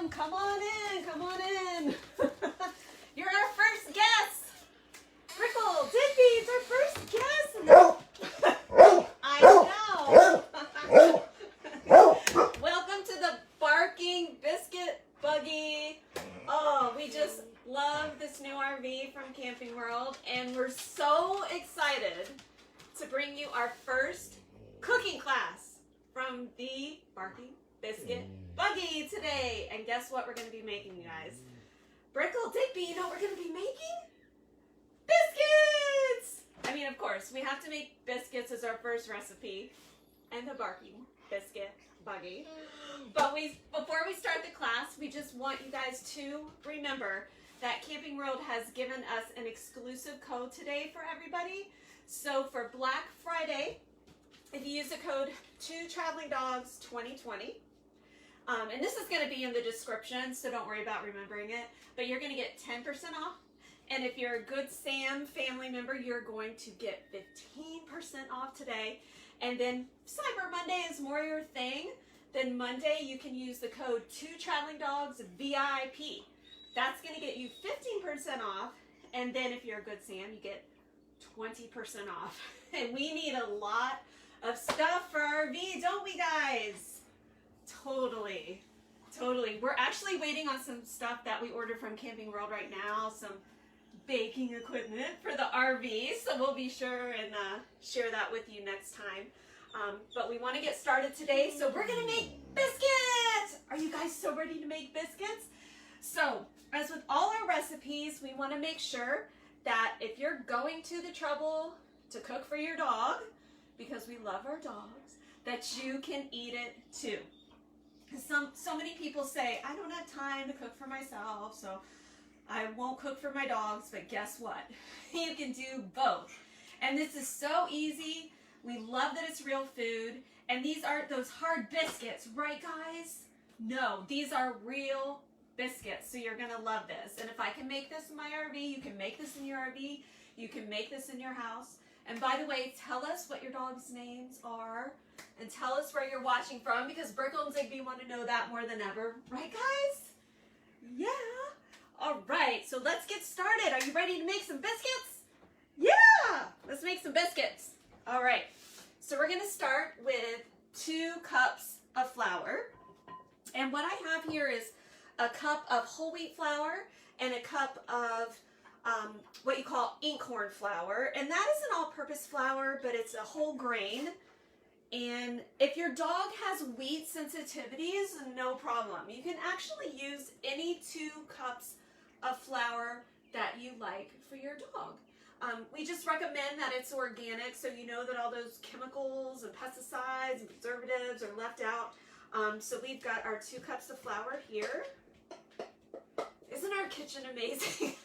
welcome. Come on in. Come on in. You're our first guest. Brickle, Digby, it's our first guest. I know. Welcome to the Barking Biscuit Buggy. Oh, we just love this new RV from Camping World, and we're so excited to bring you our first cooking class from the Barking Biscuit Buggy today. And guess what we're going to be making, you guys? Brickle, Digby, you know what we're going to be making? Biscuits! I mean, of course, we have to make biscuits as our first recipe, and the Barking Biscuit Buggy. But before we start the class, we just want you guys to remember that Camping World has given us an exclusive code today for everybody. So for Black Friday, if you use the code 2TravelingDogs2020, and this is going to be in the description, so don't worry about remembering it, but you're going to get 10% off. And if you're a Good Sam family member, you're going to get 15% off today. And then Cyber Monday is more your thing. Then Monday, you can use the code 2TravelingDogsVIP. That's going to get you 15% off. And then if you're a Good Sam, you get 20% off. And we need a lot of stuff for our RV, don't we, guys? Totally. Totally. We're actually waiting on some stuff that we ordered from Camping World right now, some baking equipment for the RV, so we'll be sure and share that with you next time. But we want to get started today, so we're going to make biscuits! Are you guys so ready to make biscuits? So, as with all our recipes, we want to make sure that if you're going to the trouble to cook for your dog, because we love our dogs, that you can eat it too. Because so many people say, I don't have time to cook for myself, so I won't cook for my dogs, but guess what? You can do both. And this is so easy. We love that it's real food. And these aren't those hard biscuits, right, guys? No, these are real biscuits, so you're going to love this. And if I can make this in my RV, you can make this in your RV. You can make this in your house. And by the way, tell us what your dog's names are. And tell us where you're watching from, because Brickle and Digby want to know that more than ever. Right, guys? Yeah. All right, so let's get started. Are you ready to make some biscuits? Yeah! Let's make some biscuits. All right, so we're going to start with 2 cups of flour. And what I have here is a cup of whole wheat flour and a cup of what you call inkhorn flour. And that is an all-purpose flour, but it's a whole grain. And if your dog has wheat sensitivities, no problem. You can actually use any 2 cups of flour that you like for your dog. We just recommend that it's organic, so you know that all those chemicals and pesticides and preservatives are left out. So we've got our 2 cups of flour here. Isn't our kitchen amazing?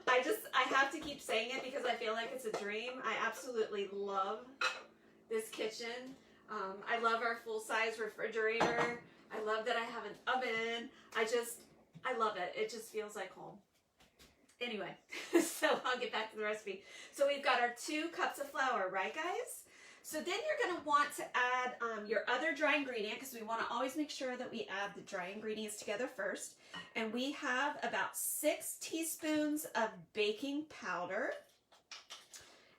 I have to keep saying it because I feel like it's a dream. I absolutely love this kitchen. I love our full-size refrigerator. I love that I have an oven. I love it. It just feels like home. Anyway, so I'll get back to the recipe. So we've got our 2 cups of flour, right, guys? So then you're going to want to add your other dry ingredient, because we want to always make sure that we add the dry ingredients together first. And we have about 6 teaspoons of baking powder.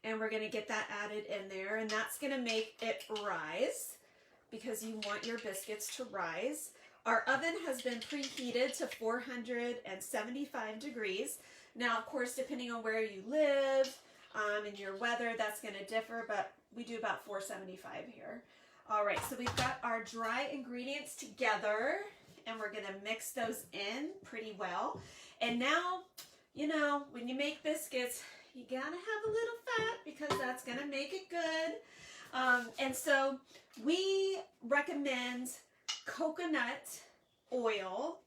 And we're going to get that added in there, and that's going to make it rise, because you want your biscuits to rise. Our oven has been preheated to 475 degrees. Now, of course, depending on where you live and your weather, that's going to differ, but we do about 475 here. All right, so we've got our dry ingredients together, and we're going to mix those in pretty well. And now, you know, when you make biscuits, you gotta have a little fat, because that's gonna make it good. And so we recommend coconut oil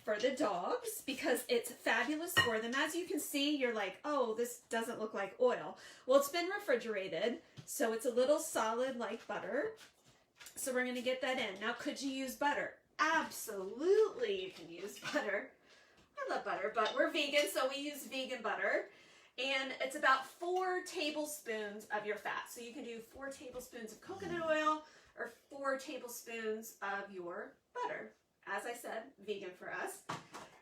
for the dogs, because it's fabulous for them. As you can see, you're like, oh, this doesn't look like oil. Well, it's been refrigerated, so it's a little solid like butter. So we're gonna get that in. Now, could you use butter? Absolutely, you can use butter. I love butter, but we're vegan, so we use vegan butter. And it's about 4 tablespoons of your fat. So you can do 4 tablespoons of coconut oil or 4 tablespoons of your butter. as I said, vegan for us.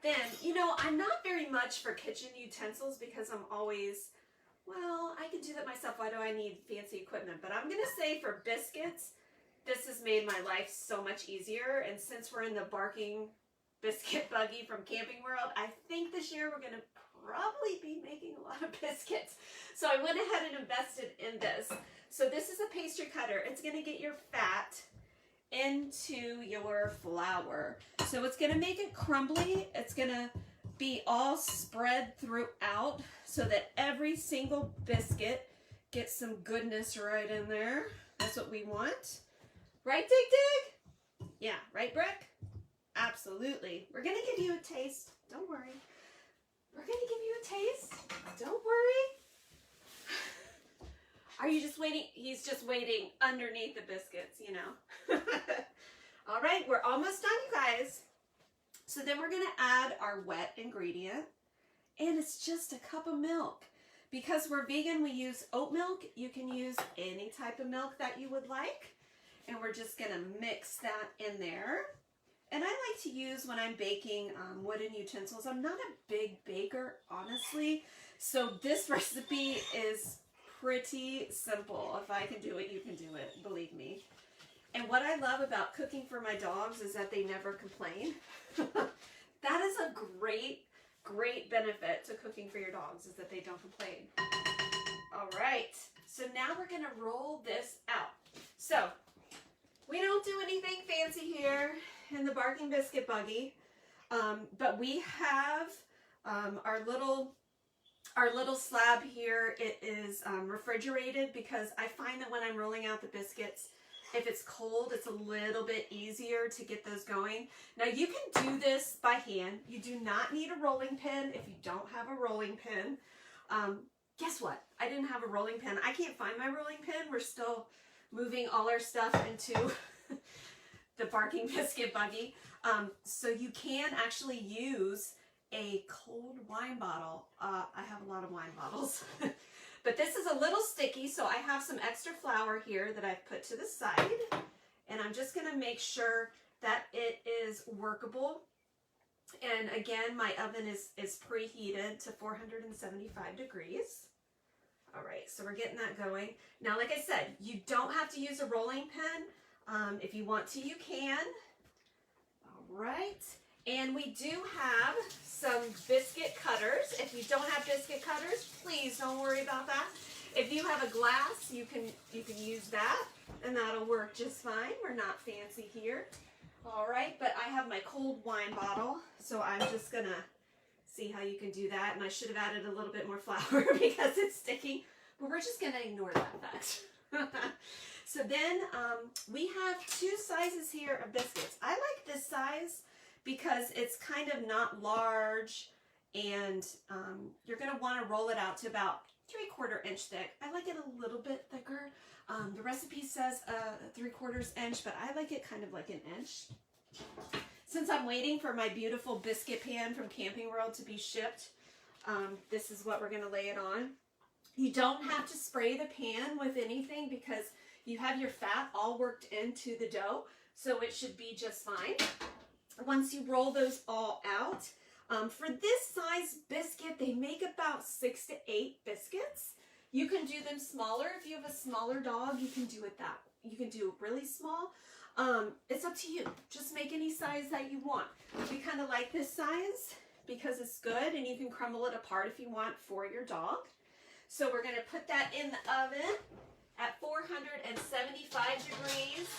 Then, you know, I'm not very much for kitchen utensils because I'm always, well, I can do that myself. Why do I need fancy equipment? But I'm going to say for biscuits, this has made my life so much easier. And since we're in the Barking Biscuit buggy from Camping World, I think this year we're going to probably be making a lot of biscuits. So I went ahead and invested in this. So this is a pastry cutter. It's going to get your fat into your flour. So it's going to make it crumbly. It's going to be all spread throughout so that every single biscuit gets some goodness right in there. That's what we want. Right, Dig Dig? Yeah, right, Brick? Absolutely. We're going to give you a taste. Don't worry. We're going to give you a taste. Don't worry. Are you just waiting? He's just waiting underneath the biscuits, you know. All right, we're almost done, you guys. So then we're going to add our wet ingredient, and it's just a cup of milk. Because we're vegan, we use oat milk. You can use any type of milk that you would like. And we're just going to mix that in there. And I like to use, when I'm baking wooden utensils, I'm not a big baker, honestly. So this recipe is pretty simple. If I can do it, you can do it, believe me. And what I love about cooking for my dogs is that they never complain. That is a great, great benefit to cooking for your dogs, is that they don't complain. All right, so now we're gonna roll this out. So we don't do anything fancy here in the Barking Biscuit buggy, but we have our little slab here. It is refrigerated because I find that when I'm rolling out the biscuits, if it's cold, it's a little bit easier to get those going. Now you can do this by hand. You do not need a rolling pin if you don't have a rolling pin. Guess what? I didn't have a rolling pin. I can't find my rolling pin. We're still moving all our stuff into the Barking Biscuit buggy. So you can actually use a cold wine bottle. I have a lot of wine bottles. But this is a little sticky, so I have some extra flour here that I've put to the side. And I'm just going to make sure that it is workable. And again, my oven is preheated to 475 degrees. All right, so we're getting that going. Now, like I said, you don't have to use a rolling pin. If you want to, you can. All right. And we do have some biscuit cutters. If you don't have biscuit cutters, please don't worry about that. If you have a glass, you can use that, and that'll work just fine. We're not fancy here. All right, but I have my cold wine bottle, so I'm just gonna see how you can do that. And I should have added a little bit more flour because it's sticking, but we're just gonna ignore that fact. So then we have two sizes here of biscuits. I like this size because it's kind of not large, and you're going to want to roll it out to about 3/4 inch thick. I like it a little bit thicker. The recipe says 3/4 inch, but I like it kind of like an inch. Since I'm waiting for my beautiful biscuit pan from Camping World to be shipped, this is what we're going to lay it on. You don't have to spray the pan with anything because you have your fat all worked into the dough, so it should be just fine. Once you roll those all out, for this size biscuit, they make about 6 to 8 biscuits. You can do them smaller. If you have a smaller dog, you can do it that. You can do it really small. It's up to you. Just make any size that you want. We kind of like this size because it's good, and you can crumble it apart if you want for your dog. So we're going to put that in the oven at 475 degrees.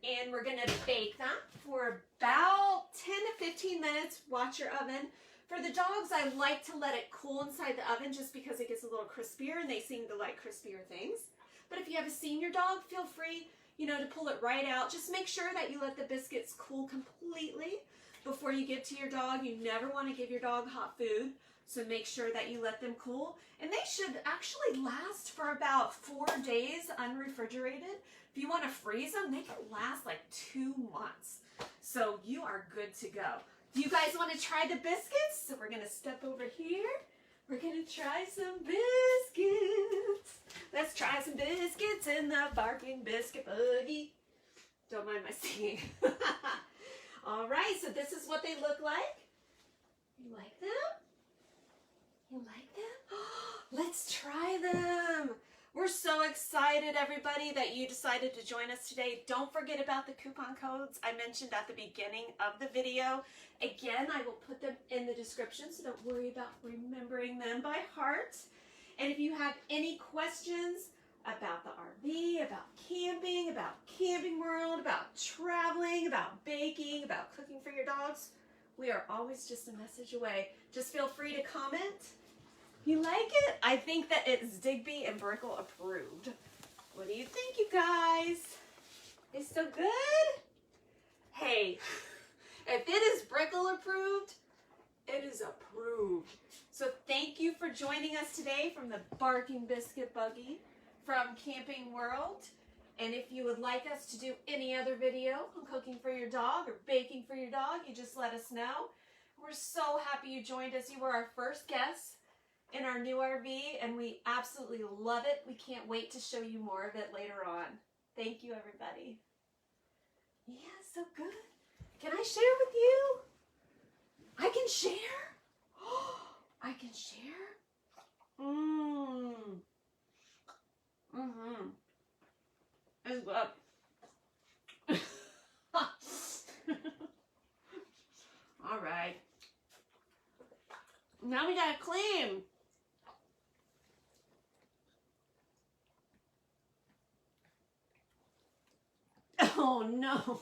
And we're going to bake that for about 10 to 15 minutes. Watch your oven. For the dogs, I like to let it cool inside the oven just because it gets a little crispier, and they seem to like crispier things. But if you have a senior dog, feel free, to pull it right out. Just make sure that you let the biscuits cool completely before you give to your dog. You never want to give your dog hot food, so make sure that you let them cool. And they should actually last for about 4 days unrefrigerated. If you want to freeze them, they can last like 2 months. So you are good to go. Do you guys want to try the biscuits? So we're going to step over here. We're going to try some biscuits. Let's try some biscuits in the Barking Biscuit buggy. Don't mind my singing. All right, so this is what they look like. You like them? You like them? Let's try them. We're so excited, everybody, that you decided to join us today. Don't forget about the coupon codes I mentioned at the beginning of the video. Again, I will put them in the description, so don't worry about remembering them by heart. And if you have any questions about the RV, about Camping World, about traveling, about baking, about cooking for your dogs, we are always just a message away. Just feel free to comment. You like it? I think that it's Digby and Brickle approved. What do you think, you guys? It's so good? Hey, if it is Brickle approved, it is approved. So thank you for joining us today from the Barking Biscuit Buggy from Camping World. And if you would like us to do any other video on cooking for your dog or baking for your dog, you just let us know. We're so happy you joined us. You were our first guests in our new RV, and we absolutely love it. We can't wait to show you more of it later on. Thank you, everybody. Yeah, so good. Can I share with you? I can share? I can share? It's good. All right. Now we gotta clean. Oh no.